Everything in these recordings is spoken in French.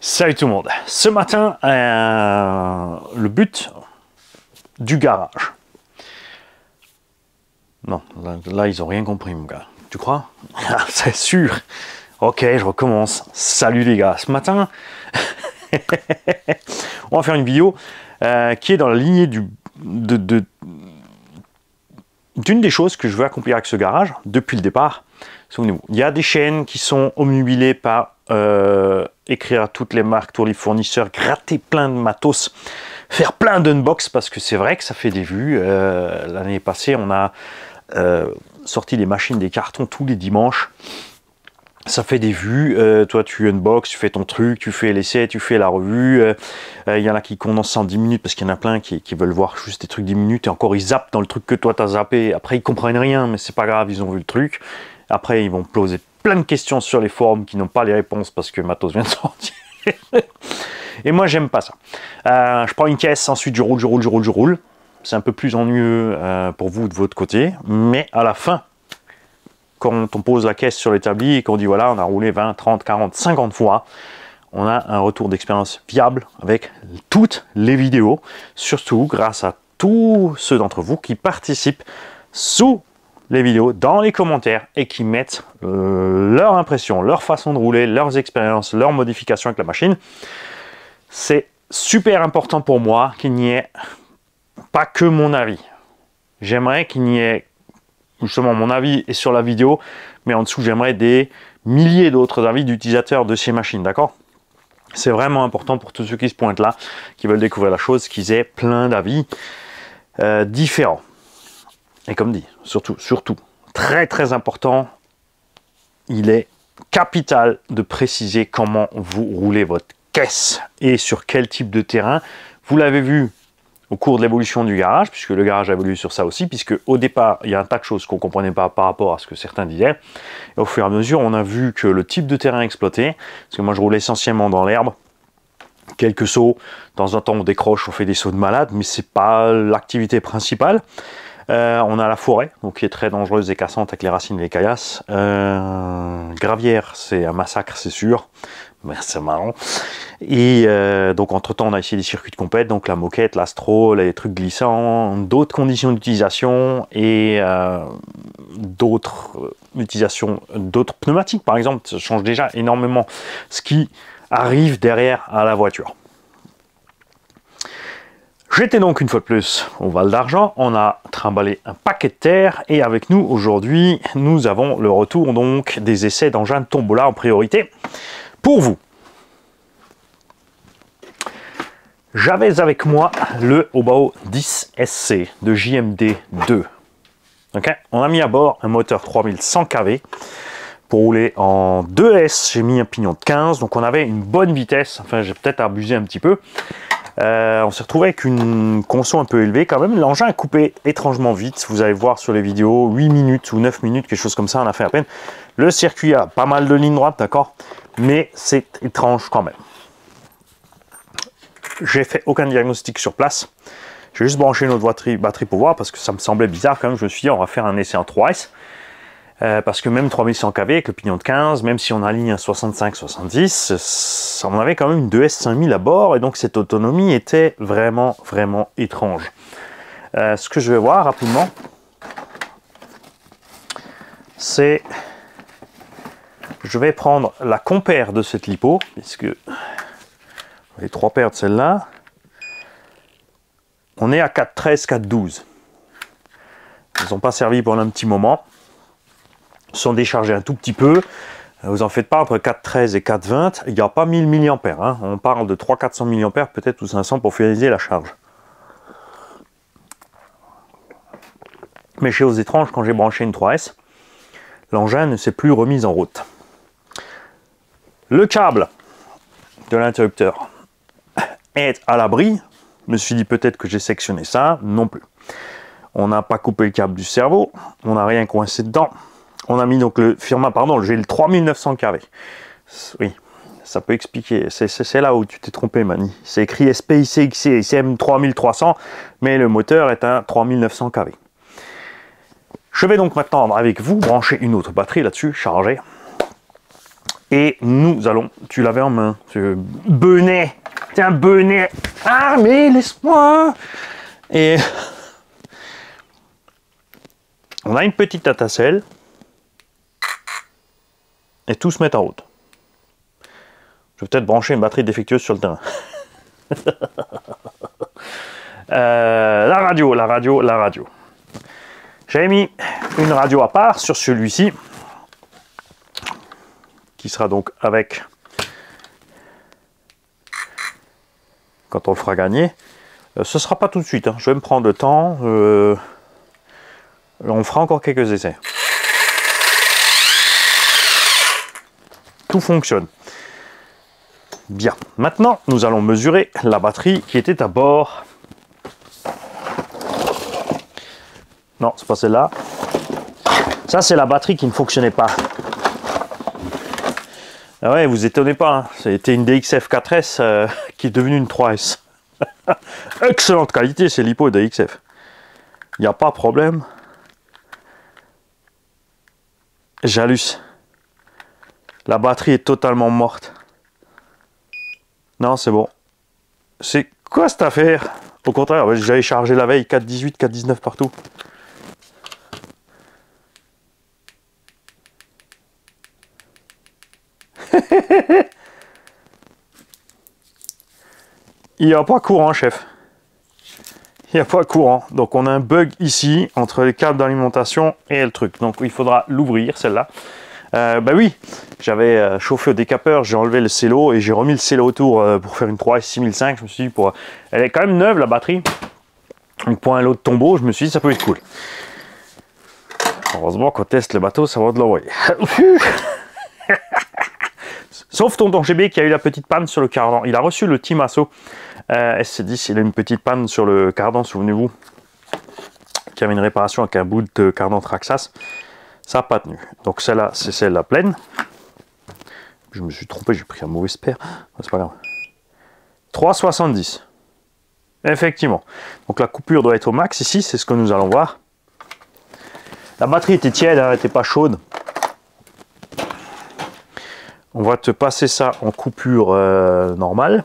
Salut tout le monde. Ce matin, le but du garage. Non, là ils ont rien compris mon gars. Tu crois? C'est sûr. Ok, je recommence. Salut les gars. Ce matin, on va faire une vidéo qui est dans la lignée d'une des choses que je veux accomplir avec ce garage depuis le départ. Souvenez-vous, il y a des chaînes qui sont omnubilées par écrire à toutes les marques, tous les fournisseurs, gratter plein de matos, faire plein d'unbox parce que c'est vrai que ça fait des vues. L'année passée, on a sorti les machines des cartons tous les dimanches. Ça fait des vues. Toi, tu unbox, tu fais ton truc, tu fais l'essai, tu fais la revue. Il y en a qui condensent en 10 minutes parce qu'il y en a plein qui veulent voir juste des trucs 10 minutes et encore ils zappent dans le truc que toi tu as zappé. Après, ils comprennent rien, mais c'est pas grave, ils ont vu le truc. Après, ils vont poser plein de questions sur les forums qui n'ont pas les réponses parce que Matos vient de sortir. Et moi, j'aime pas ça. Je prends une caisse, ensuite je roule. C'est un peu plus ennuyeux pour vous de votre côté. Mais à la fin, quand on pose la caisse sur l'établi et qu'on dit voilà, on a roulé 20, 30, 40, 50 fois, on a un retour d'expérience viable avec toutes les vidéos. Surtout grâce à tous ceux d'entre vous qui participent sous les vidéos dans les commentaires et qui mettent leur impression, leur façon de rouler, leurs expériences, leurs modifications avec la machine. C'est super important pour moi qu'il n'y ait pas que mon avis. J'aimerais qu'il n'y ait justement mon avis est sur la vidéo, mais en dessous j'aimerais des milliers d'autres avis d'utilisateurs de ces machines, d'accord? C'est vraiment important pour tous ceux qui se pointent là, qui veulent découvrir la chose, qu'ils aient plein d'avis différents. Et comme dit, surtout, très important, il est capital de préciser comment vous roulez votre caisse et sur quel type de terrain. Vous l'avez vu au cours de l'évolution du garage, puisque le garage a évolué sur ça aussi, puisque au départ, il y a un tas de choses qu'on ne comprenait pas par rapport à ce que certains disaient. Et au fur et à mesure, on a vu que le type de terrain exploité, parce que moi je roulais essentiellement dans l'herbe, quelques sauts, de temps en temps on décroche, on fait des sauts de malade, mais c'est pas l'activité principale. On a la forêt, donc qui est très dangereuse et cassante avec les racines et les caillasses. Gravière, c'est un massacre, c'est sûr. Mais c'est marrant. Et donc entre temps, on a essayé des circuits de compète, donc la moquette, l'astro, les trucs glissants, d'autres conditions d'utilisation et d'autres utilisations, d'autres pneumatiques par exemple. Ça change déjà énormément ce qui arrive derrière à la voiture. J'étais donc une fois de plus au Val d'Argent, on a trimballé un paquet de terre et avec nous aujourd'hui, nous avons le retour donc des essais d'engins de tombola en priorité pour vous. J'avais avec moi le Obao 10 SC de JMD 2. Okay. On a mis à bord un moteur 3100 kV. Pour rouler en 2S, j'ai mis un pignon de 15, donc on avait une bonne vitesse. Enfin, j'ai peut-être abusé un petit peu. On s'est retrouvé avec une conso un peu élevée quand même. L'engin a coupé étrangement vite. Vous allez voir sur les vidéos, 8 minutes ou 9 minutes, quelque chose comme ça, on a fait à peine. Le circuit a pas mal de lignes droites, d'accord, mais c'est étrange quand même. J'ai fait aucun diagnostic sur place. J'ai juste branché notre batterie pour voir parce que ça me semblait bizarre quand même. Je me suis dit, on va faire un essai en 3S. Parce que même 3100 kV avec le pignon de 15, même si on aligne un 65-70, on avait quand même une 2S 5000 à bord et donc cette autonomie était vraiment étrange. Ce que je vais voir rapidement, c'est je vais prendre la compère de cette lipo, puisque les trois paires de celle-là, on est à 4.13, 4.12. Ils n'ont pas servi pendant un petit moment. Sont déchargés un tout petit peu, vous en faites pas, entre 4.13 et 4.20, il n'y a pas 1000 mAh, hein. On parle de 300-400 mAh peut-être ou 500 pour finaliser la charge. Mais chose étrange, quand j'ai branché une 3S, l'engin ne s'est plus remis en route. Le câble de l'interrupteur est à l'abri, je me suis dit peut-être que j'ai sectionné ça, non plus. On n'a pas coupé le câble du cerveau, on n'a rien coincé dedans. On a mis donc le firma, pardon, j'ai le 3900 kV. Oui, ça peut expliquer. C'est là où tu t'es trompé, Mani. C'est écrit SPICXC ICM 3300, mais le moteur est un 3900 kV. Je vais donc maintenant avec vous brancher une autre batterie là-dessus, chargée. Et nous allons, tu l'avais en main, benet, t'es un benet. Ah mais laisse-moi. Et on a une petite étincelle. Et tout se met en route. Je vais peut-être brancher une batterie défectueuse sur le terrain. La radio. J'avais mis une radio à part sur celui-ci, qui sera donc avec, quand on le fera gagner. Ce sera pas tout de suite, hein. Je vais me prendre le temps. On fera encore quelques essais. Tout fonctionne. Bien. Maintenant, nous allons mesurer la batterie qui était à bord. Non, c'est pas celle-là. Ça, c'est la batterie qui ne fonctionnait pas. Ah ouais, vous étonnez pas. Hein. C'était une DXF 4S qui est devenue une 3S. Excellente qualité, c'est l'hypo DXF. Il n'y a pas de problème. J'hallucine. La batterie est totalement morte. Non, c'est bon. C'est quoi cette affaire? Au contraire, j'avais chargé la veille 4.18, 4.19 partout. Il n'y a pas courant, chef. Il n'y a pas courant. Donc on a un bug ici entre les câbles d'alimentation et le truc. Donc il faudra l'ouvrir, celle-là. Bah oui, j'avais chauffé au décapeur, j'ai enlevé le cello et j'ai remis le cello autour pour faire une 3S 6005. Je me suis dit, elle est quand même neuve la batterie. Donc pour un lot de tombeau, je me suis dit, ça peut être cool. Heureusement qu'on teste le bateau, ça va de l'envoyer. Sauf tonton GB qui a eu la petite panne sur le cardan. Il a reçu le Timasso SC10, il a une petite panne sur le cardan, souvenez-vous, qui avait une réparation avec un bout de cardan Traxxas. Ça n'a pas tenu. Donc celle-là, c'est celle-là pleine. Je me suis trompé, j'ai pris un mauvais spare. C'est pas grave. 3,70. Effectivement. Donc la coupure doit être au max ici, c'est ce que nous allons voir. La batterie était tiède, elle n'était pas chaude. On va te passer ça en coupure normale.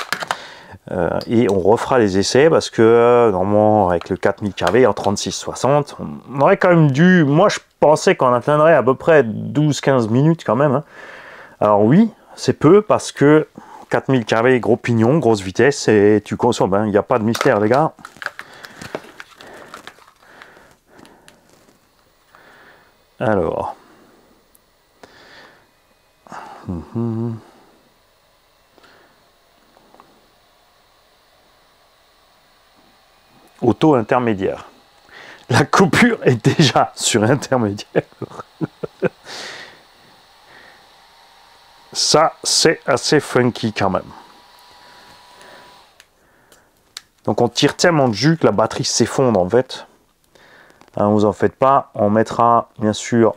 Et on refera les essais parce que normalement avec le 4000 kV en 3660 on aurait quand même dû, moi je pensais qu'on atteindrait à peu près 12-15 minutes quand même, hein. Alors oui, c'est peu parce que 4000 kV, gros pignon, grosse vitesse et tu consommes, hein. Il n'y a pas de mystère les gars. Alors auto intermédiaire. La coupure est déjà sur intermédiaire. Ça, c'est assez funky quand même. Donc on tire tellement de jus que la batterie s'effondre en fait. Hein, vous en faites pas. On mettra bien sûr.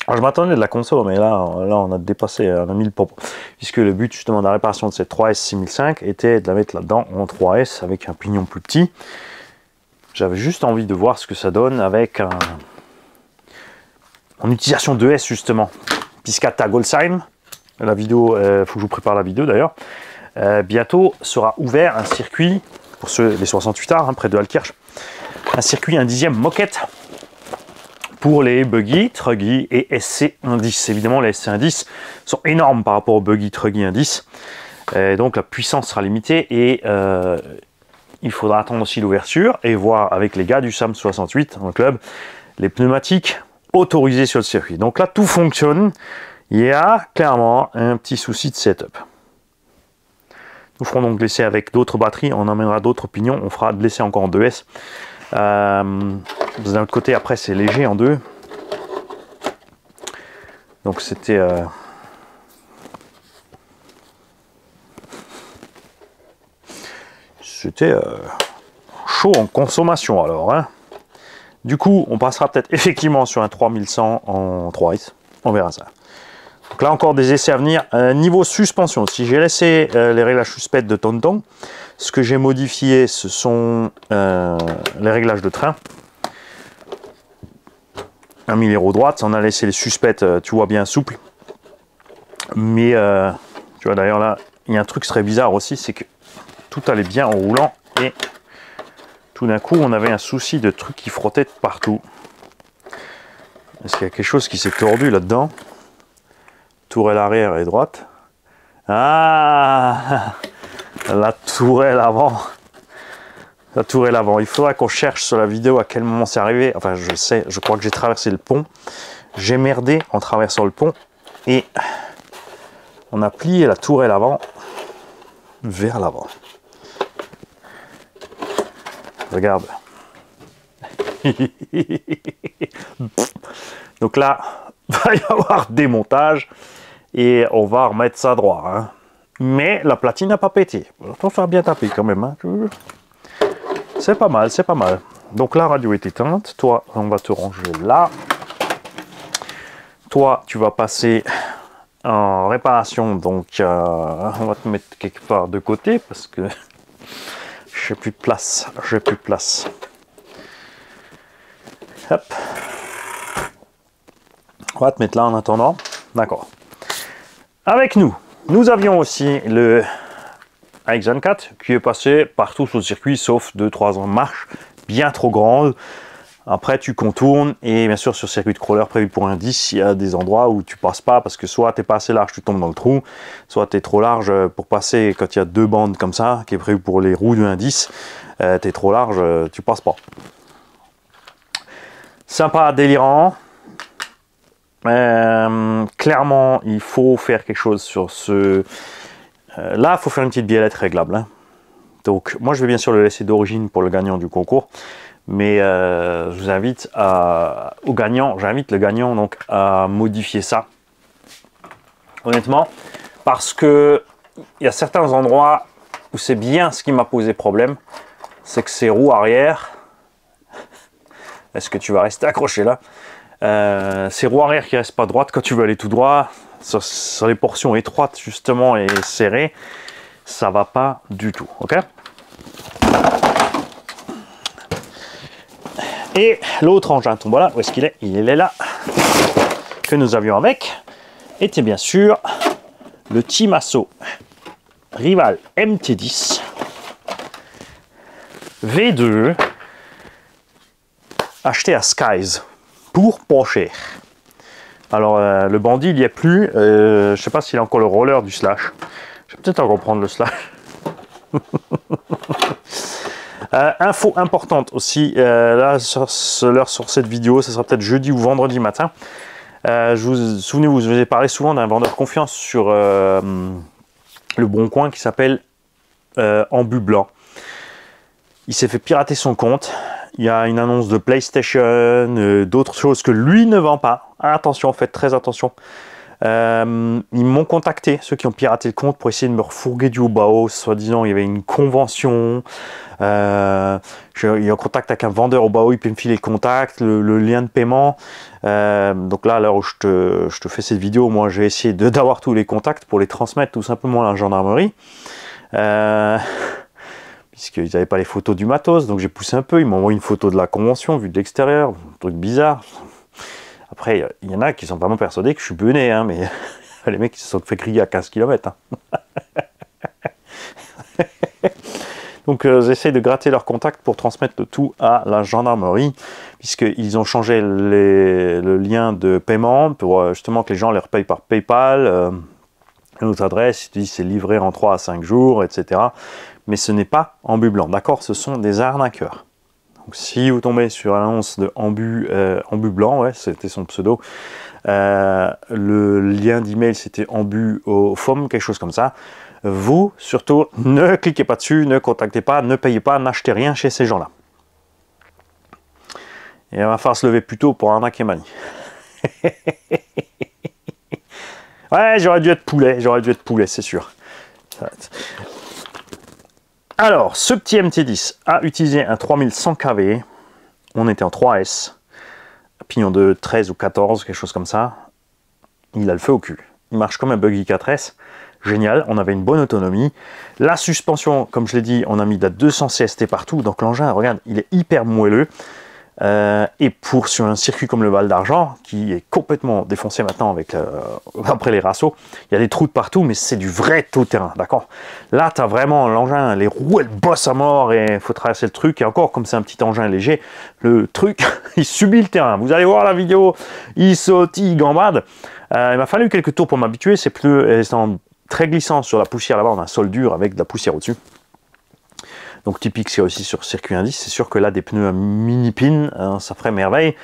Alors, je m'attendais de la console, mais là on a dépassé, on a mis le pop. Puisque le but justement de la réparation de cette 3S 6005 était de la mettre là-dedans en 3S avec un pignon plus petit. J'avais juste envie de voir ce que ça donne avec en utilisation 2S justement. Piscata Goldsheim, la vidéo, faut que je vous prépare la vidéo d'ailleurs. Bientôt sera ouvert un circuit pour ceux les 68 arts, hein, près de Alkirch, un circuit 1/10 moquette pour les buggy, truggy et SC110. Évidemment, les SC110 sont énormes par rapport aux buggy, truggy 110. Donc la puissance sera limitée et il faudra attendre aussi l'ouverture et voir avec les gars du SAM 68 dans le club les pneumatiques autorisées sur le circuit. Donc là, tout fonctionne. Il y a clairement un petit souci de setup. Nous ferons donc l'essai avec d'autres batteries. On emmènera d'autres pignons. On fera de l'essai encore en 2S. D'un autre côté, après, c'est léger en 2. Donc c'était... C'était chaud en consommation alors. Hein. Du coup, on passera peut-être effectivement sur un 3100 en 3S. On verra ça. Donc là encore des essais à venir. Niveau suspension, si j'ai laissé les réglages suspects de Tonton, ce que j'ai modifié, ce sont les réglages de train. On a mis les roues droites, on a laissé les suspects, tu vois, bien souples. Mais tu vois d'ailleurs là, il y a un truc très bizarre aussi, c'est que tout allait bien en roulant et tout d'un coup on avait un souci de trucs qui frottaient de partout. Est-ce qu'il y a quelque chose qui s'est tordu là-dedans? Tourelle arrière et droite. Ah, la tourelle avant. La tourelle avant. Il faudra qu'on cherche sur la vidéo à quel moment c'est arrivé. Enfin, je sais, je crois que j'ai traversé le pont. J'ai merdé en traversant le pont. Et on a plié la tourelle avant vers l'avant. Regarde. Donc là, il va y avoir démontage. Et on va remettre ça droit. Hein. Mais la platine n'a pas pété. Il faut faire bien taper quand même. Hein. C'est pas mal, c'est pas mal. Donc la radio est éteinte. Toi, on va te ranger là. Toi, tu vas passer en réparation. Donc, on va te mettre quelque part de côté parce que j'ai plus de place. J'ai plus de place. Hop. On va te mettre là en attendant. D'accord. Avec nous, nous avions aussi le AX24 qui est passé partout sur le circuit sauf 2-3 marches bien trop grandes. Après tu contournes et bien sûr sur circuit de crawler prévu pour un 10, il y a des endroits où tu passes pas parce que soit tu n'es pas assez large, tu tombes dans le trou, soit tu es trop large pour passer quand il y a 2 bandes comme ça qui est prévu pour les roues d'un 10, tu es trop large, tu passes pas. Sympa, délirant. Clairement, il faut faire quelque chose sur ce... là, il faut faire une petite biellette réglable. Hein. Donc, moi, je vais bien sûr le laisser d'origine pour le gagnant du concours. Mais je vous invite au gagnant, j'invite le gagnant donc, à modifier ça. Honnêtement, parce que il y a certains endroits où c'est bien ce qui m'a posé problème. C'est que ces roues arrière... Est-ce que tu vas rester accroché là? Ces roues arrière qui ne restent pas droites quand tu veux aller tout droit sur les portions étroites justement et serrées, ça va pas du tout, ok? Et l'autre engin tombe là, où est-ce qu'il est? Il est là, que nous avions avec, était bien sûr le Timasso Rival MT10 V2 acheté à Skies pour pas cher. Alors le bandit il n'y a plus, je sais pas s'il a encore le roller du slash. Je vais peut-être encore prendre le slash. Info importante aussi, là sur cette vidéo, ce sera peut-être jeudi ou vendredi matin. Souvenez-vous, je vous ai parlé souvent d'un vendeur confiance sur le Bon Coin qui s'appelle Ambu Blanc. Il s'est fait pirater son compte. Il y a une annonce de PlayStation, d'autres choses que lui ne vend pas. Attention, faites très attention. Ils m'ont contacté, ceux qui ont piraté le compte, pour essayer de me refourguer du haut bas, soi-disant il y avait une convention. Je suis en contact avec un vendeur au bas, il peut me filer le contact, le lien de paiement. Donc là, à l'heure où je te fais cette vidéo, moi j'ai essayé d'avoir tous les contacts pour les transmettre tout simplement à la gendarmerie. Puisqu'ils n'avaient pas les photos du matos, donc j'ai poussé un peu, ils m'ont envoyé une photo de la convention vue de l'extérieur, un truc bizarre. Après, il y en a qui sont vraiment persuadés que je suis bené, hein, mais les mecs ils se sont fait griller à 15 km. Hein. Donc j'essaie de gratter leurs contacts pour transmettre le tout à la gendarmerie, puisqu'ils ont changé le lien de paiement pour justement que les gens les repayent par PayPal. Notre adresse, ils disent c'est livré en 3 à 5 jours, etc. Mais ce n'est pas Ambu Blanc, d'accord? Ce sont des arnaqueurs. Donc si vous tombez sur l'annonce de Ambu Blanc, ouais, c'était son pseudo, le lien d'email c'était Ambu au FOM, quelque chose comme ça. Vous, surtout, ne cliquez pas dessus, ne contactez pas, ne payez pas, n'achetez rien chez ces gens-là. Et il va falloir se lever plus tôt pour arnaquer Mani. Ouais, j'aurais dû être poulet, c'est sûr. Alors, ce petit MT10 a utilisé un 3100 kV. On était en 3S. Pignon de 13 ou 14, quelque chose comme ça. Il a le feu au cul. Il marche comme un buggy 4S. Génial, on avait une bonne autonomie. La suspension, comme je l'ai dit, on a mis de la 200 CST partout. Donc l'engin, regarde, il est hyper moelleux. Et sur un circuit comme le Val d'Argent, qui est complètement défoncé maintenant après les rassos, il y a des trous de partout, mais c'est du vrai tout-terrain, d'accord? Là, tu as vraiment l'engin, les roues, elles bossent à mort et il faut traverser le truc. Et encore, comme c'est un petit engin léger, le truc, il subit le terrain. Vous allez voir la vidéo, il saute, il gambade. Il m'a fallu quelques tours pour m'habituer. Ces pneus étant très glissants sur la poussière là-bas, on a un sol dur avec de la poussière au-dessus. Donc typique, c'est aussi sur circuit indice. C'est sûr que là, des pneus à mini-pin, hein, ça ferait merveille.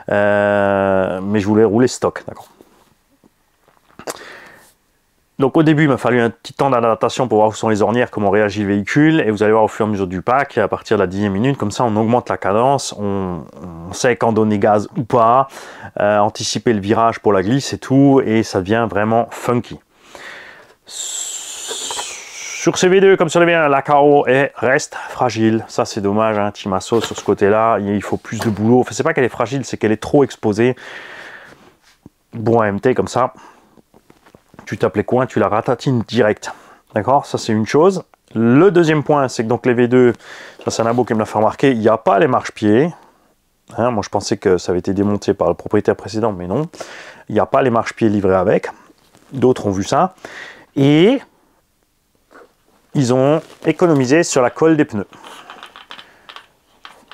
Mais je voulais rouler stock, d'accord. Donc au début, il m'a fallu un petit temps d'adaptation pour voir où sont les ornières, comment réagit le véhicule. Et vous allez voir au fur et à mesure du pack, à partir de la 10e minute, comme ça on augmente la cadence, on sait quand donner gaz ou pas, anticiper le virage pour la glisse et tout, et ça devient vraiment funky. Sur ces V2 comme sur les V1, la carreau reste fragile. Ça c'est dommage, hein, Team Asso sur ce côté-là, il faut plus de boulot. Enfin, c'est pas qu'elle est fragile, c'est qu'elle est trop exposée. Bon, MT comme ça, tu tapes les coins, tu la ratatines direct. D'accord, ça c'est une chose. Le deuxième point, c'est que donc les V2, ça c'est un abo qui me l'a fait remarquer, il n'y a pas les marchepieds. Hein, moi je pensais que ça avait été démonté par le propriétaire précédent, mais non. Il n'y a pas les marchepieds livrés avec. D'autres ont vu ça. Et ils ont économisé sur la colle des pneus.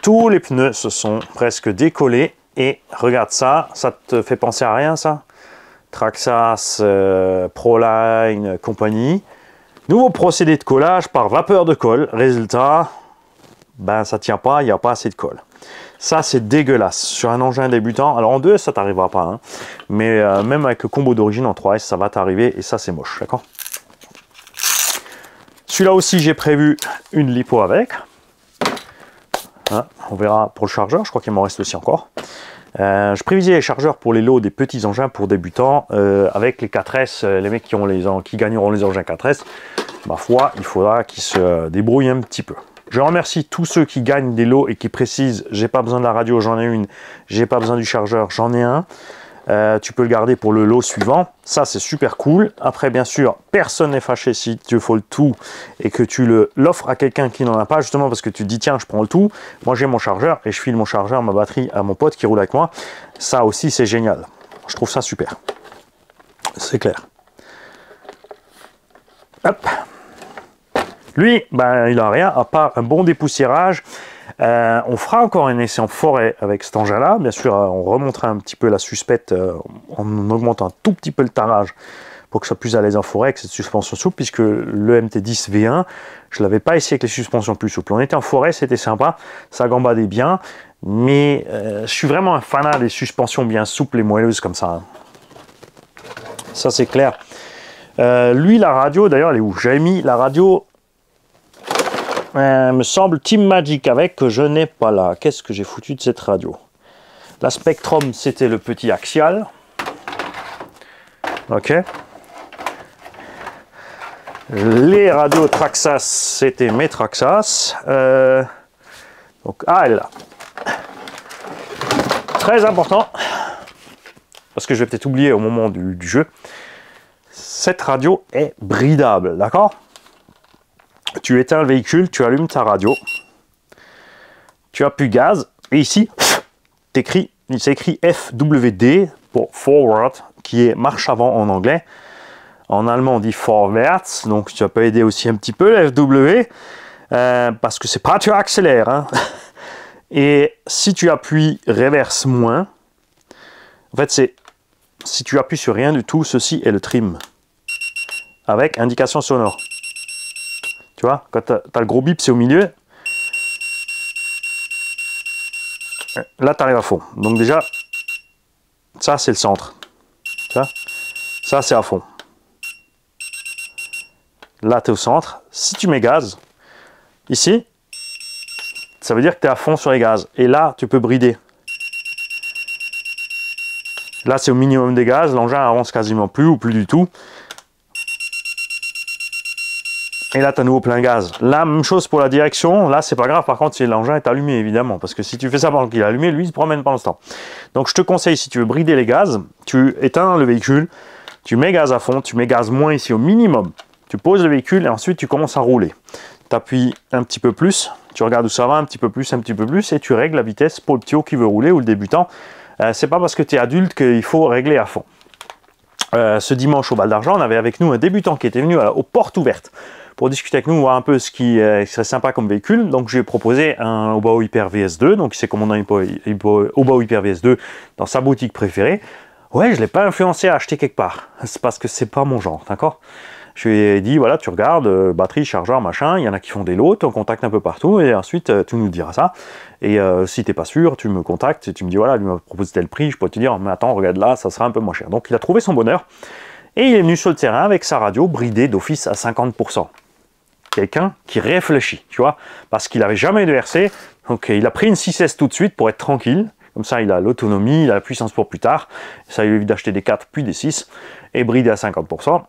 Tous les pneus se sont presque décollés. Et regarde ça, ça te fait penser à rien ça? Traxxas, Proline, compagnie. Nouveau procédé de collage par vapeur de colle. Résultat, ben ça tient pas, il n'y a pas assez de colle. Ça c'est dégueulasse. Sur un engin débutant, alors en 2 ça t'arrivera pas, hein, mais même avec le combo d'origine en 3S ça va t'arriver et ça c'est moche, d'accord? Celui-là aussi j'ai prévu une lipo avec. Hein, on verra pour le chargeur, je crois qu'il m'en reste aussi encore. Je privilégie les chargeurs pour les lots des petits engins pour débutants. Avec les 4S, les mecs qui gagneront les engins 4S, ma foi, il faudra qu'ils se débrouillent un petit peu. Je remercie tous ceux qui gagnent des lots et qui précisent j'ai pas besoin de la radio, j'en ai une, j'ai pas besoin du chargeur, j'en ai un. Tu peux le garder pour le lot suivant. Ça, c'est super cool. Après, bien sûr, personne n'est fâché si tu faut le tout et que tu l'offres à quelqu'un qui n'en a pas, justement parce que tu te dis, tiens, je prends le tout. Moi, j'ai mon chargeur et je file mon chargeur, ma batterie à mon pote qui roule avec moi. Ça aussi, c'est génial. Je trouve ça super. C'est clair. Hop. Lui, ben, il n'a rien à part un bon dépoussiérage. On fera encore un essai en forêt avec cet engin-là. Bien sûr, on remontera un petit peu la suspette en augmentant un tout petit peu le tannage pour que ce soit plus à l'aise en forêt avec cette suspension souple, puisque le MT10 V1, je ne l'avais pas essayé avec les suspensions plus souples. On était en forêt, c'était sympa, ça gambadait bien, mais je suis vraiment un fanat des suspensions bien souples et moelleuses comme ça. Ça, c'est clair. Lui, la radio, d'ailleurs, elle est où? J'avais mis la radio... me semble Team Magic avec que je n'ai pas là. Qu'est-ce que j'ai foutu de cette radio? La Spectrum, c'était le petit axial. Ok. Les radios Traxxas, c'était mes Traxxas. Donc, ah, elle est là. Très important, parce que je vais peut-être oublier au moment du jeu. Cette radio est bridable, d'accord? Tu éteins le véhicule, tu allumes ta radio, tu appuies gaz, et ici, c'est écrit FWD pour forward, qui est marche avant en anglais. En allemand, on dit vorwärts, donc tu peux aider aussi un petit peu le FW, parce que c'est pas tu accélères. Hein. Et si tu appuies reverse moins, en fait, c'est si tu appuies sur rien du tout, ceci est le trim, avec indication sonore. Tu vois, quand tu as le gros bip, c'est au milieu. Là, tu arrives à fond. Donc déjà, ça, c'est le centre. Tu vois, ça, c'est à fond. Là, tu es au centre. Si tu mets gaz, ici, ça veut dire que tu es à fond sur les gaz. Et là, tu peux brider. Là, c'est au minimum des gaz. L'engin avance quasiment plus ou plus du tout. Et là, tu as nouveau plein gaz. La même chose pour la direction. Là, c'est pas grave. Par contre, si l'engin est allumé, évidemment. Parce que si tu fais ça pendant qu'il est allumé, lui, il se promène pendant ce temps. Donc, je te conseille, si tu veux brider les gaz, tu éteins le véhicule, tu mets gaz à fond, tu mets gaz moins ici au minimum. Tu poses le véhicule et ensuite, tu commences à rouler. tu appuies un petit peu plus, tu regardes où ça va, un petit peu plus, et tu règles la vitesse pour le petit haut qui veut rouler ou le débutant. C'est pas parce que tu es adulte qu'il faut régler à fond. Ce dimanche au Val d'Argent, on avait avec nous un débutant qui était venu aux portes ouvertes pour discuter avec nous, voir un peu ce qui serait sympa comme véhicule. Donc je lui ai proposé un Obao Hyper VS2, donc il s'est commandé un Obao Hyper VS2 dans sa boutique préférée. Ouais, je ne l'ai pas influencé à acheter quelque part, c'est parce que c'est pas mon genre, d'accord? Je lui ai dit, voilà, tu regardes, batterie, chargeur, machin, il y en a qui font des lots, on contacte un peu partout, et ensuite, tu nous diras ça. Et si tu n'es pas sûr, tu me contactes, et tu me dis, voilà, lui m'a proposé tel prix, je peux te dire, mais attends, regarde là, ça sera un peu moins cher. Donc, il a trouvé son bonheur, et il est venu sur le terrain avec sa radio bridée d'office à 50%. Quelqu'un qui réfléchit, tu vois, parce qu'il n'avait jamais eu de RC, donc il a pris une 6S tout de suite pour être tranquille, comme ça il a l'autonomie, il a la puissance pour plus tard, ça lui évite d'acheter des 4 puis des 6, et bridé à 50%.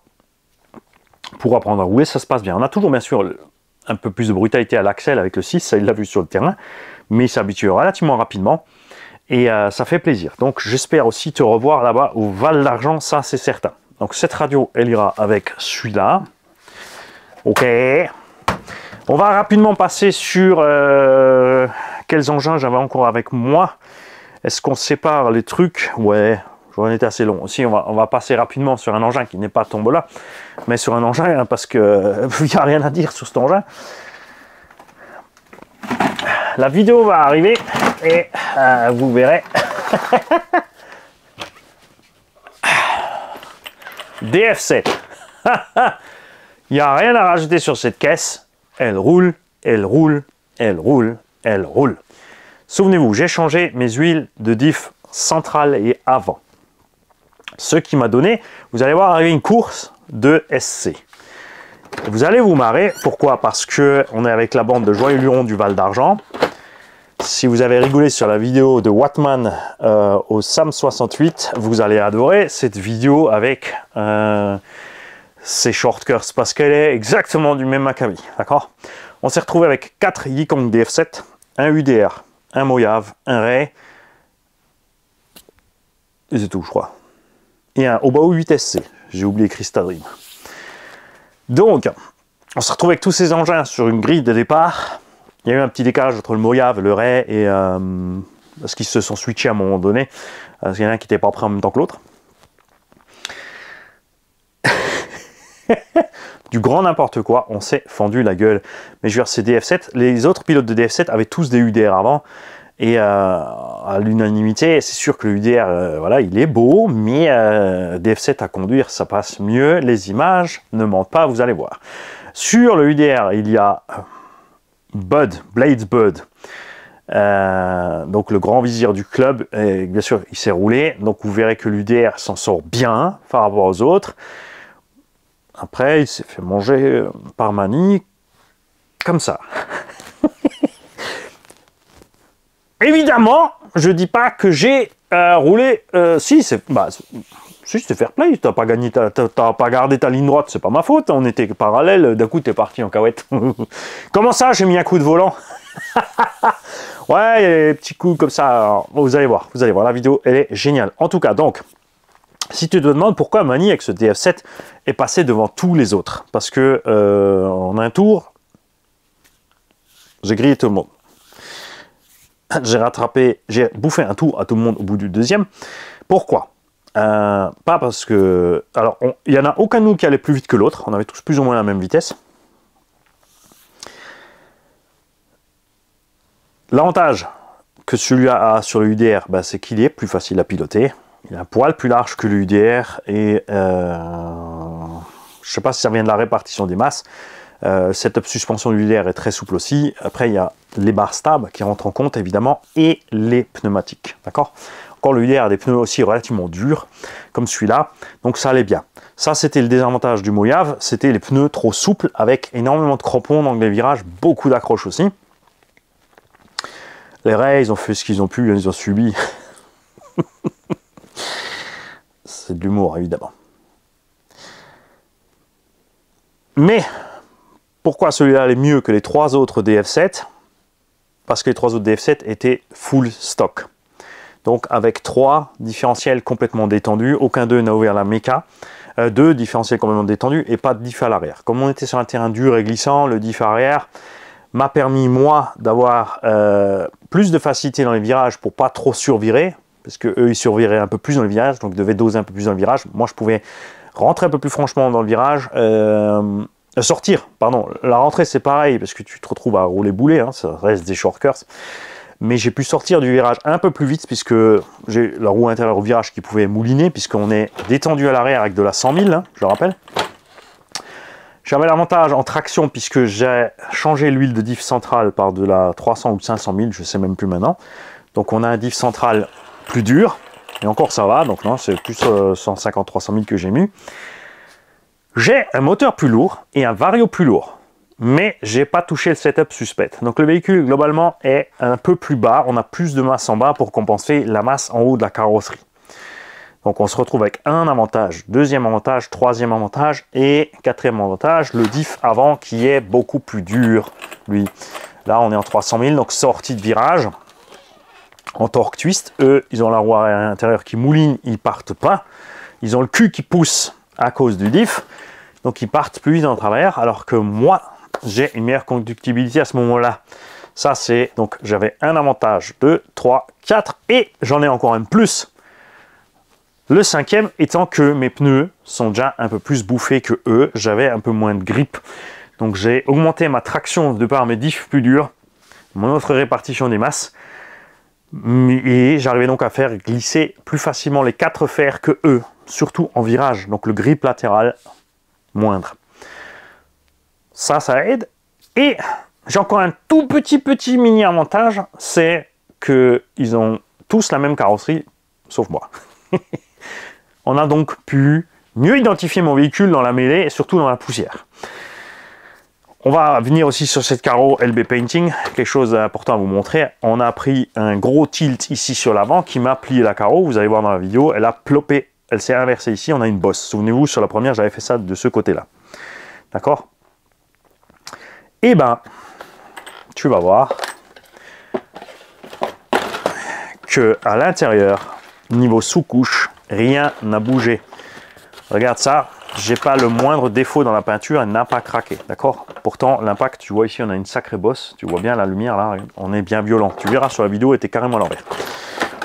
Pour apprendre à rouler, ça se passe bien. On a toujours bien sûr un peu plus de brutalité à l'axel avec le 6, ça il l'a vu sur le terrain, mais il s'habitue relativement rapidement et ça fait plaisir. Donc j'espère aussi te revoir là-bas au Val d'Argent, ça c'est certain. Donc cette radio, elle ira avec celui-là. Ok. On va rapidement passer sur quels engins j'avais encore avec moi. Est-ce qu'on sépare les trucs? Ouais. On était assez long aussi, on va passer rapidement sur un engin qui n'est pas Tombola, mais sur un engin, hein, parce que il n'y a rien à dire sur cet engin. La vidéo va arriver et vous verrez. DF7. Il n'y a rien à rajouter sur cette caisse. Elle roule, elle roule, elle roule, elle roule. Souvenez-vous, j'ai changé mes huiles de diff centrale et avant. Ce qui m'a donné, vous allez voir arriver une course de SC. Vous allez vous marrer, pourquoi? Parce que on est avec la bande de Joyeux Luron du Val d'Argent. Si vous avez rigolé sur la vidéo de Wattman au SAM 68, vous allez adorer cette vidéo avec ces shortcuts, parce qu'elle est exactement du même acabit, d'accord? On s'est retrouvé avec 4 Yikong DF7, un UDR, un Moyave, un Ray, et c'est tout, je crois. Et un Obao 8SC, j'ai oublié Crystal Dream. Donc, on se retrouve avec tous ces engins sur une grille de départ. Il y a eu un petit décalage entre le Moyave, le Ray, et parce qu'ils se sont switchés à un moment donné. Parce qu'il y en a un qui n'était pas prêt en même temps que l'autre. Du grand n'importe quoi, on s'est fendu la gueule. Mais je veux dire, c'est DF7. Les autres pilotes de DF7 avaient tous des UDR avant. Et à l'unanimité, c'est sûr que le UDR, voilà, il est beau, mais DF7 à conduire, ça passe mieux. Les images ne mentent pas, vous allez voir. Sur le UDR, il y a Blades Bud, donc le grand vizir du club, et bien sûr, il s'est roulé. Donc vous verrez que l'UDR s'en sort bien par rapport aux autres. Après, il s'est fait manger par Mani, comme ça. Évidemment, je dis pas que j'ai roulé. Si, c'est fair play. T'as pas gagné, t'as pas gardé ta ligne droite, c'est pas ma faute. On était parallèles. D'un coup, t'es parti en cahouette. Comment ça, j'ai mis un coup de volant? Ouais, il y a des petits coups comme ça. Alors, vous allez voir. La vidéo, elle est géniale. En tout cas, donc, si tu te demandes pourquoi Mani avec ce DF7 est passé devant tous les autres, parce que en un tour, j'ai grillé tout le monde. J'ai bouffé un tour à tout le monde au bout du deuxième. Pourquoi? Pas parce que... Alors, il n'y en a aucun de nous qui allait plus vite que l'autre. On avait tous plus ou moins la même vitesse. L'avantage que celui-là a sur le UDR, bah, c'est qu'il est plus facile à piloter. Il a un poil plus large que le UDR. Et je ne sais pas si ça vient de la répartition des masses. Cette suspension du UDR est très souple aussi. Après, il y a les barres stables qui rentrent en compte, évidemment, et les pneumatiques. D'accord? Encore, le UDR a des pneus aussi relativement durs, comme celui-là. Donc, ça allait bien. Ça, c'était le désavantage du Moyave. C'était les pneus trop souples, avec énormément de crampons dans les virages, beaucoup d'accroches aussi. Les Rays, ils ont fait ce qu'ils ont pu, ils ont subi. C'est de l'humour, évidemment. Mais... pourquoi celui-là est mieux que les 3 autres DF7? Parce que les 3 autres DF7 étaient full stock. Donc avec 3 différentiels complètement détendus, aucun d'eux n'a ouvert la méca. 2 différentiels complètement détendus et pas de diff à l'arrière. Comme on était sur un terrain dur et glissant, le diff arrière m'a permis, moi, d'avoir plus de facilité dans les virages pour pas trop survirer, parce que eux ils surviraient un peu plus dans les virages, donc ils devaient doser un peu plus dans le virage. Moi, je pouvais rentrer un peu plus franchement dans le virage, sortir, pardon. La rentrée, c'est pareil, parce que tu te retrouves à rouler boulet, hein, ça reste des shortcuts. Mais j'ai pu sortir du virage un peu plus vite puisque j'ai la roue intérieure au virage qui pouvait mouliner puisqu'on est détendu à l'arrière avec de la 100 000, hein, je le rappelle. J'avais l'avantage en traction puisque j'ai changé l'huile de diff centrale par de la 300 ou 500 000, je ne sais même plus maintenant. Donc on a un diff central plus dur, et encore ça va, donc non, c'est plus 150-300 000 que j'ai mis. J'ai un moteur plus lourd et un vario plus lourd. Mais j'ai pas touché le setup suspect. Donc le véhicule globalement est un peu plus bas, on a plus de masse en bas pour compenser la masse en haut de la carrosserie. Donc on se retrouve avec un avantage, deuxième avantage, troisième avantage et quatrième avantage, le diff avant qui est beaucoup plus dur, lui. Là on est en 300 000, donc sortie de virage, en torque twist. Eux, ils ont la roue à l'intérieur qui mouline, ils partent pas. Ils ont le cul qui pousse à cause du diff, donc ils partent plus vite en travers, alors que moi, j'ai une meilleure conductibilité à ce moment-là. Ça, c'est donc j'avais un avantage, 2, 3, 4 et j'en ai encore un plus. Le cinquième étant que mes pneus sont déjà un peu plus bouffés que eux. J'avais un peu moins de grippe. Donc j'ai augmenté ma traction de par mes diffs plus durs, mon autre répartition des masses. Et j'arrivais donc à faire glisser plus facilement les 4 fers que eux, surtout en virage. Donc le grip latéral moindre. Ça aide. Et j'ai encore un tout petit mini avantage, c'est qu'ils ont tous la même carrosserie, sauf moi. On a donc pu mieux identifier mon véhicule dans la mêlée et surtout dans la poussière. On va venir aussi sur cette carreau LB Painting, quelque chose d'important à vous montrer. On a pris un gros tilt ici sur l'avant qui m'a plié la carreau, vous allez voir dans la vidéo, elle a plopé, elle s'est inversée ici, on a une bosse. Souvenez-vous, sur la première, j'avais fait ça de ce côté-là. D'accord ? Et ben, tu vas voir que à l'intérieur, niveau sous-couche, rien n'a bougé. Regarde ça, j'ai pas le moindre défaut dans la peinture, elle n'a pas craqué, d'accord? Pourtant, l'impact, tu vois ici, on a une sacrée bosse, tu vois bien la lumière là, on est bien violent. Tu verras sur la vidéo, elle était carrément à l'envers.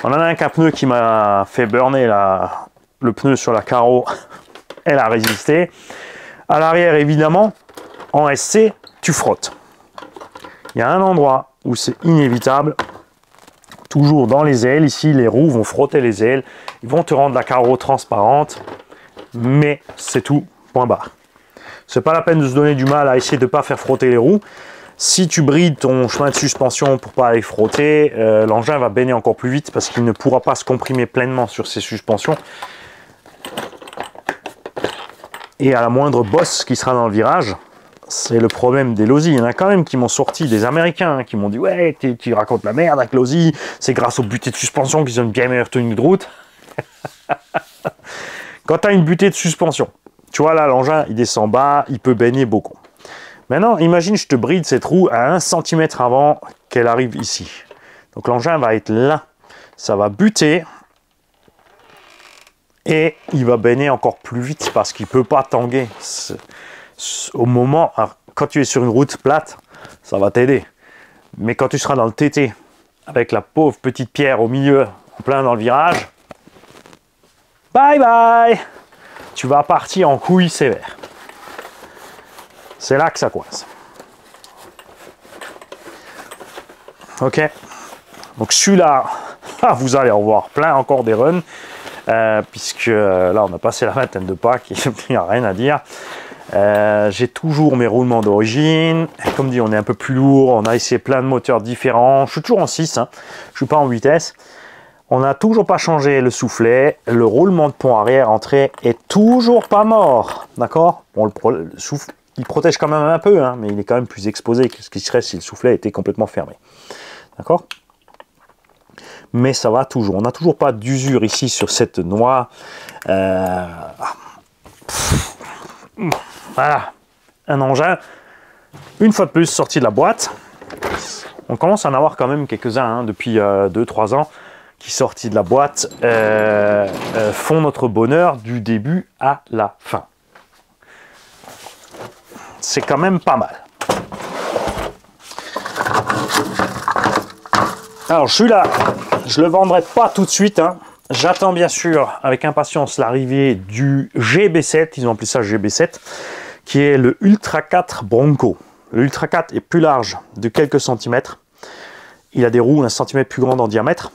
On en a un qu'un pneu qui m'a fait burner le pneu sur la carreau, elle a résisté. À l'arrière, évidemment, en SC, tu frottes. Il y a un endroit où c'est inévitable, toujours dans les ailes, ici les roues vont frotter les ailes, ils vont te rendre la carreau transparente, mais c'est tout, point barre. C'est pas la peine de se donner du mal à essayer de ne pas faire frotter les roues. Si tu brides ton chemin de suspension pour pas aller frotter, l'engin va baigner encore plus vite parce qu'il ne pourra pas se comprimer pleinement sur ses suspensions. Et à la moindre bosse qui sera dans le virage, c'est le problème des LOSI. Il y en a quand même qui m'ont sorti, des Américains, hein, qui m'ont dit « Ouais, tu racontes la merde avec LOSI, c'est grâce aux butées de suspension qu'ils ont une bien meilleure tenue de route. » Quand tu as une butée de suspension, tu vois là, l'engin, il descend bas, il peut baigner beaucoup. Maintenant, imagine, je te bride cette roue à 1 cm avant qu'elle arrive ici. Donc l'engin va être là, ça va buter et il va baigner encore plus vite parce qu'il ne peut pas tanguer. Au moment, quand tu es sur une route plate, ça va t'aider. Mais quand tu seras dans le TT, avec la pauvre petite pierre au milieu, en plein dans le virage, bye bye, tu vas partir en couille sévère. C'est là que ça coince. Ok. Donc celui-là, vous allez en voir plein encore des runs, puisque là on a passé la vingtaine de packs, il n'y a rien à dire. J'ai toujours mes roulements d'origine. Comme dit, on est un peu plus lourd, on a essayé plein de moteurs différents. Je suis toujours en 6, hein. Je suis pas en 8S. On n'a toujours pas changé le soufflet. Le roulement de pont arrière entrée est toujours pas mort. D'accord? Bon, le souffle, il protège quand même un peu, hein, mais il est quand même plus exposé que ce qui serait si le soufflet était complètement fermé. D'accord? Mais ça va toujours. On n'a toujours pas d'usure ici sur cette noix. Voilà, un engin, une fois de plus, sorti de la boîte. On commence à en avoir quand même quelques-uns, hein, depuis 2-3 ans, qui sortit de la boîte font notre bonheur du début à la fin. C'est quand même pas mal. Alors celui-là, je le vendrai pas tout de suite, hein. J'attends bien sûr avec impatience l'arrivée du GB7, ils ont appelé ça GB7, qui est le Ultra 4 Bronco. Le Ultra 4 est plus large de quelques centimètres. Il a des roues 1 centimètre plus grandes en diamètre.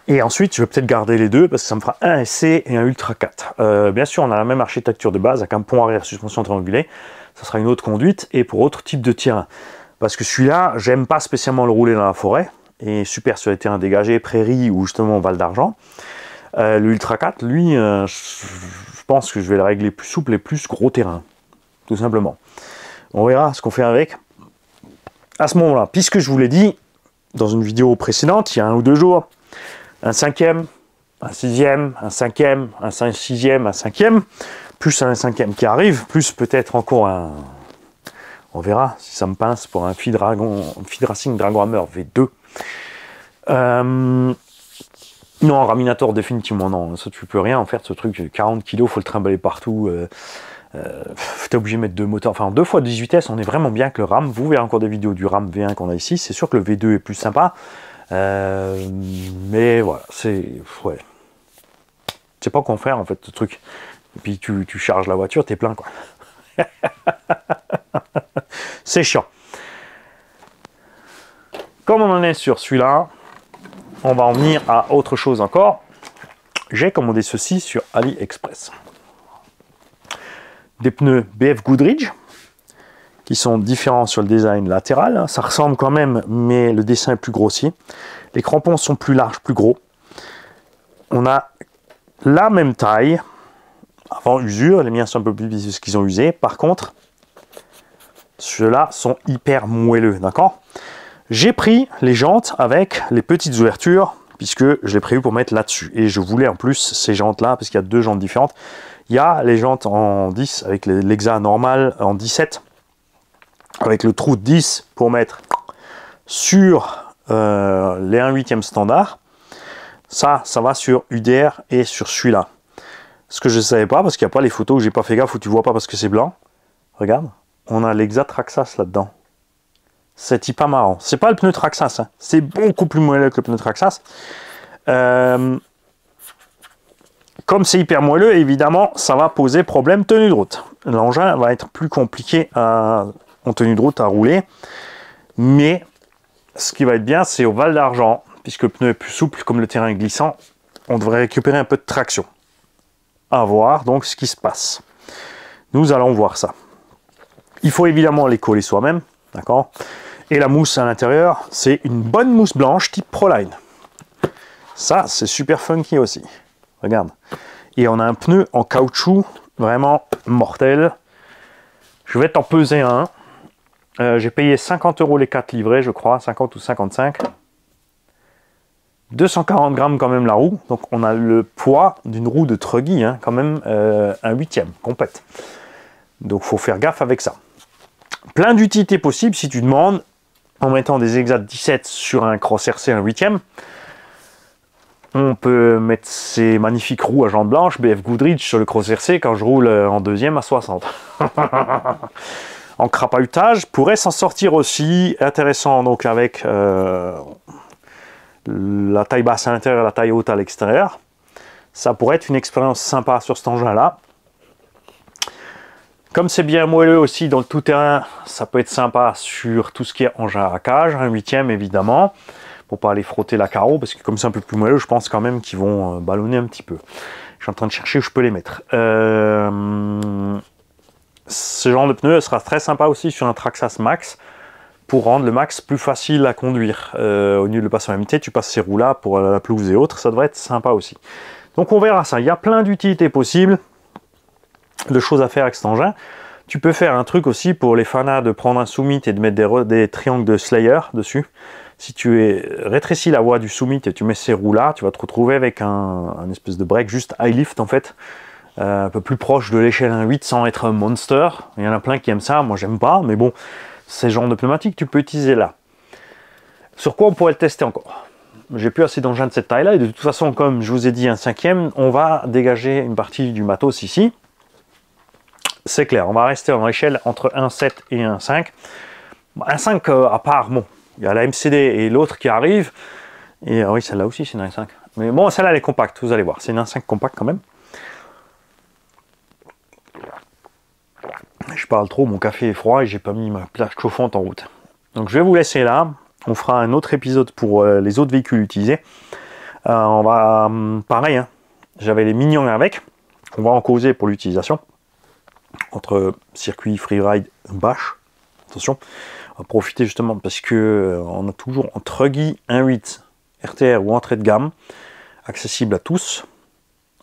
Et ensuite, je vais peut-être garder les deux parce que ça me fera un SC et un Ultra 4. Bien sûr, on a la même architecture de base avec un pont arrière suspension triangulée. Ça sera une autre conduite et pour autre type de terrain. Parce que celui-là, j'aime pas spécialement le rouler dans la forêt. Et super sur les terrains dégagés, prairies ou justement Val d'Argent. Le Ultra 4, lui, je pense que je vais le régler plus souple et plus gros terrain. Tout simplement. On verra ce qu'on fait avec à ce moment-là. Puisque je vous l'ai dit dans une vidéo précédente, il y a 1 ou 2 jours, un 5e, un 6e, un 5e, un 6e, un 5e, plus un 5e qui arrive, plus peut-être encore un... On verra si ça me pince pour un Feed Racing Dragon Hammer V2. Non, Raminator définitivement non, ça tu peux rien en faire ce truc, 40 kg, faut le trimballer partout, t'es obligé de mettre 2 moteurs, enfin 2 fois 18 vitesses, on est vraiment bien avec le RAM, vous verrez encore des vidéos du RAM V1 qu'on a ici, c'est sûr que le V2 est plus sympa, mais voilà, c'est... Ouais. Tu sais pas quoi faire en fait ce truc, et puis tu charges la voiture, t'es plein quoi. C'est chiant. Comme on en est sur celui-là, on va en venir à autre chose encore. J'ai commandé ceci sur AliExpress. Des pneus BF Goodrich qui sont différents sur le design latéral. Ça ressemble quand même, mais le dessin est plus grossier. Les crampons sont plus larges, plus gros. On a la même taille. Avant usure, les miens sont un peu plus petits que ce qu'ils ont usé. Par contre, ceux-là sont hyper moelleux, d'accord? J'ai pris les jantes avec les petites ouvertures, puisque je l'ai prévu pour mettre là-dessus. Et je voulais en plus ces jantes-là, parce qu'il y a 2 jantes différentes. Il y a les jantes en 10, avec l'Exa normal en 17, avec le trou de 10 pour mettre sur les 1/8e standard. Ça va sur UDR et sur celui-là. Ce que je ne savais pas, parce qu'il n'y a pas les photos, que j'ai pas fait gaffe, où tu vois pas parce que c'est blanc. Regarde, on a l'Exa Traxxas là-dedans. C'est hyper marrant. C'est pas le pneu Traxxas, hein. C'est beaucoup plus moelleux que le pneu Traxxas. Comme c'est hyper moelleux, évidemment, ça va poser problème tenue de route. L'engin va être plus compliqué en tenue de route à rouler. Mais ce qui va être bien, c'est au Val d'Argent, puisque le pneu est plus souple, comme le terrain est glissant, on devrait récupérer un peu de traction. À voir donc ce qui se passe. Nous allons voir ça. Il faut évidemment les coller soi-même, d'accord? Et la mousse à l'intérieur, c'est une bonne mousse blanche type Proline. Ça, c'est super funky aussi. Regarde. Et on a un pneu en caoutchouc vraiment mortel. Je vais t'en peser un. J'ai payé 50 € les 4 livrés, je crois, 50 ou 55. 240 grammes quand même la roue. Donc on a le poids d'une roue de Truggy, hein, quand même un 8e complète. Donc faut faire gaffe avec ça. Plein d'utilités possibles si tu demandes, en mettant des Exa 17 sur un Cross RC un 8e. On peut mettre ces magnifiques roues à jantes blanches, BF Goodrich sur le Cross RC quand je roule en 2e à 60. En crapahutage, pourrait s'en sortir aussi, intéressant donc avec la taille basse à l'intérieur et la taille haute à l'extérieur. Ça pourrait être une expérience sympa sur cet engin-là. Comme c'est bien moelleux aussi dans le tout-terrain, ça peut être sympa sur tout ce qui est engin à raquage, un 8e évidemment, pour pas aller frotter la carreau, parce que comme c'est un peu plus moelleux, je pense quand même qu'ils vont ballonner un petit peu. Je suis en train de chercher où je peux les mettre. Ce genre de pneu sera très sympa aussi sur un Traxxas Max, pour rendre le Max plus facile à conduire. Au lieu de le passer en MT, tu passes ces roues-là pour la pelouse et autres, ça devrait être sympa aussi. Donc on verra ça, il y a plein d'utilités possibles, de choses à faire avec cet engin. Tu peux faire un truc aussi pour les fanas de prendre un Summit et de mettre des triangles de Slayer dessus. Si tu rétrécis la voie du Summit et tu mets ces roues-là, tu vas te retrouver avec un espèce de break juste high lift en fait, un peu plus proche de l'échelle 1.8 sans être un monster. Il y en a plein qui aiment ça, moi j'aime pas, mais bon, c'est le genre de pneumatique que tu peux utiliser là. Sur quoi on pourrait le tester encore? J'ai plus assez d'engins de cette taille-là, et de toute façon, comme je vous ai dit, un 5e, on va dégager une partie du matos ici. C'est clair, on va rester en échelle entre 1.7 et 1.5. 1.5 à part, bon, il y a la MCD et l'autre qui arrive. Et oui, celle-là aussi, c'est une 1.5. Mais bon, celle-là, elle est compacte, vous allez voir. C'est une 1.5 compacte quand même. Je parle trop, mon café est froid et j'ai pas mis ma plage chauffante en route. Donc je vais vous laisser là. On fera un autre épisode pour les autres véhicules utilisés. On va, pareil, hein, j'avais les mignons avec. On va en causer pour l'utilisation. Entre circuit, freeride, bash. Attention, on va profiter justement parce que on a toujours en Truggy 1.8 RTR ou entrée de gamme, accessible à tous.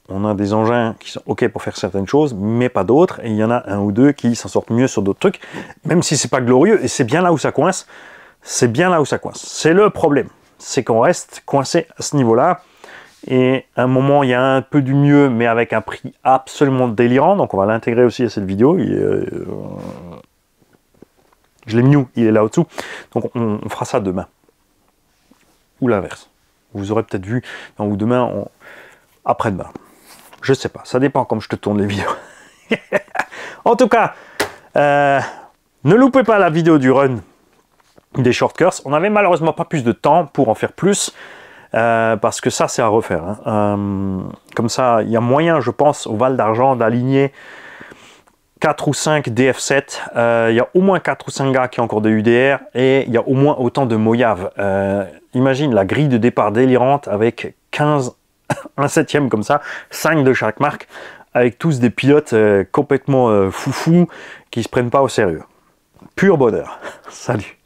On a des engins qui sont OK pour faire certaines choses, mais pas d'autres. Et il y en a un ou deux qui s'en sortent mieux sur d'autres trucs, même si c'est pas glorieux. Et c'est bien là où ça coince. C'est bien là où ça coince. C'est le problème. C'est qu'on reste coincé à ce niveau-là. Et à un moment, il y a un peu du mieux, mais avec un prix absolument délirant. Donc on va l'intégrer aussi à cette vidéo. Je l'ai mis où? Il est là au-dessous. Donc on fera ça demain. Ou l'inverse. Vous aurez peut-être vu, ou demain, après-demain. Je sais pas, ça dépend comme je te tourne les vidéos. En tout cas, ne loupez pas la vidéo du run des short course. On n'avait malheureusement pas plus de temps pour en faire plus, parce que ça c'est à refaire. Hein. Comme ça, il y a moyen, je pense, au Val d'Argent d'aligner 4 ou 5 DF7. Il y a au moins 4 ou 5 gars qui ont encore des UDR, et il y a au moins autant de Mojave. Imagine la grille de départ délirante avec 15 un 7e comme ça, 5 de chaque marque, avec tous des pilotes complètement foufous qui se prennent pas au sérieux. Pur bonheur. Salut.